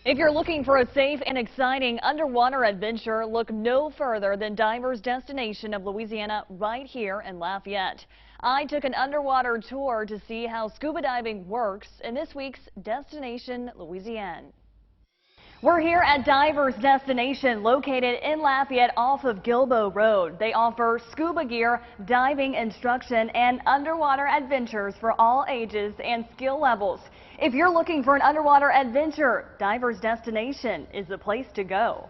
If you're looking for a safe and exciting underwater adventure, look no further than Divers Destination of Louisiana right here in Lafayette. I took an underwater tour to see how scuba diving works in this week's Destination Louisiane. We're here at Divers Destination, located in Lafayette off of Gilbo Road. They offer scuba gear, diving instruction, and underwater adventures for all ages and skill levels. If you're looking for an underwater adventure, Divers Destination is the place to go.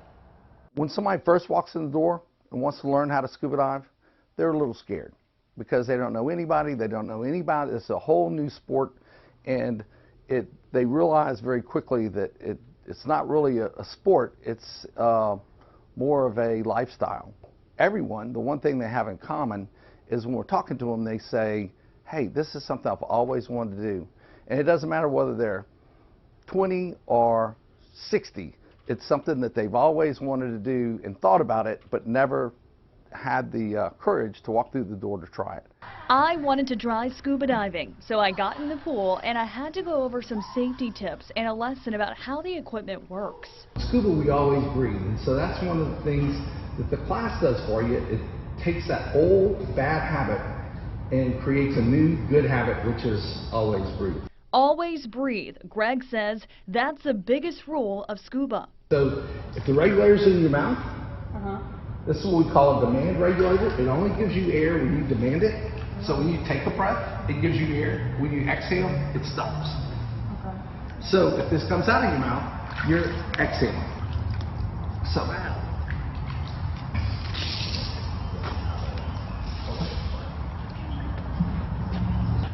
When somebody first walks in the door and wants to learn how to scuba dive, they're a little scared because they don't know anybody, It's a whole new sport, and they realize very quickly that it's not really a sport, it's more of a lifestyle. Everyone, the one thing they have in common is when we're talking to them, they say, hey, this is something I've always wanted to do. And it doesn't matter whether they're 20 or 60, it's something that they've always wanted to do and thought about it, but never had the courage to walk through the door to try it. I wanted to try scuba diving, so I got in the pool and I had to go over some safety tips and a lesson about how the equipment works. Scuba, we always breathe, and so that's one of the things that the class does for you. It takes that old bad habit and creates a new good habit, which is always breathe. Always breathe. Greg says that's the biggest rule of scuba. So if the regulator's in your mouth, this is what we call a demand regulator. It only gives you air when you demand it. So when you take a breath, it gives you air. When you exhale, it stops. So if this comes out of your mouth, you're exhaling. So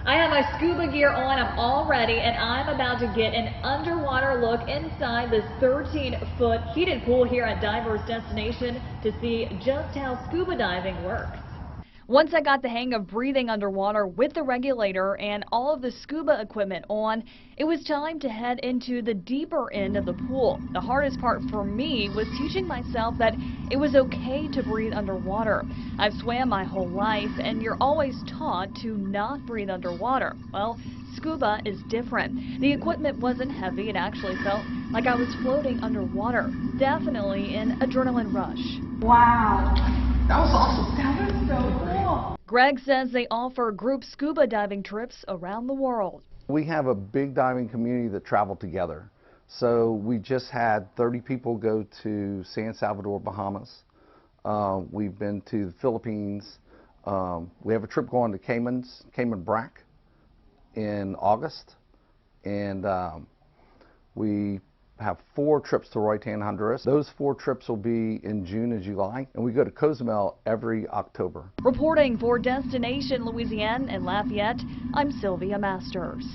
I have my scuba gear on, I'm all ready, and I'm about to get an underwater look inside this 13-foot heated pool here at Divers Destination to see just how scuba diving works. Once I got the hang of breathing underwater with the regulator and all of the scuba equipment on, it was time to head into the deeper end of the pool. The hardest part for me was teaching myself that it was okay to breathe underwater. I've swam my whole life, and you're always taught to not breathe underwater. Well, scuba is different. The equipment wasn't heavy. It actually felt like I was floating underwater. Definitely an adrenaline rush. Wow. that was awesome. That was so cool. Greg says they offer group scuba diving trips around the world. We have a big diving community that travel together. So we just had 30 people go to San Salvador, Bahamas. We've been to the Philippines. We have a trip going to Cayman Brac in August. And we have 4 trips to Roatan, Honduras. Those 4 trips will be in June and July. And we go to Cozumel every October. Reporting for Destination Louisiane and Lafayette, I'm Sylvia Masters.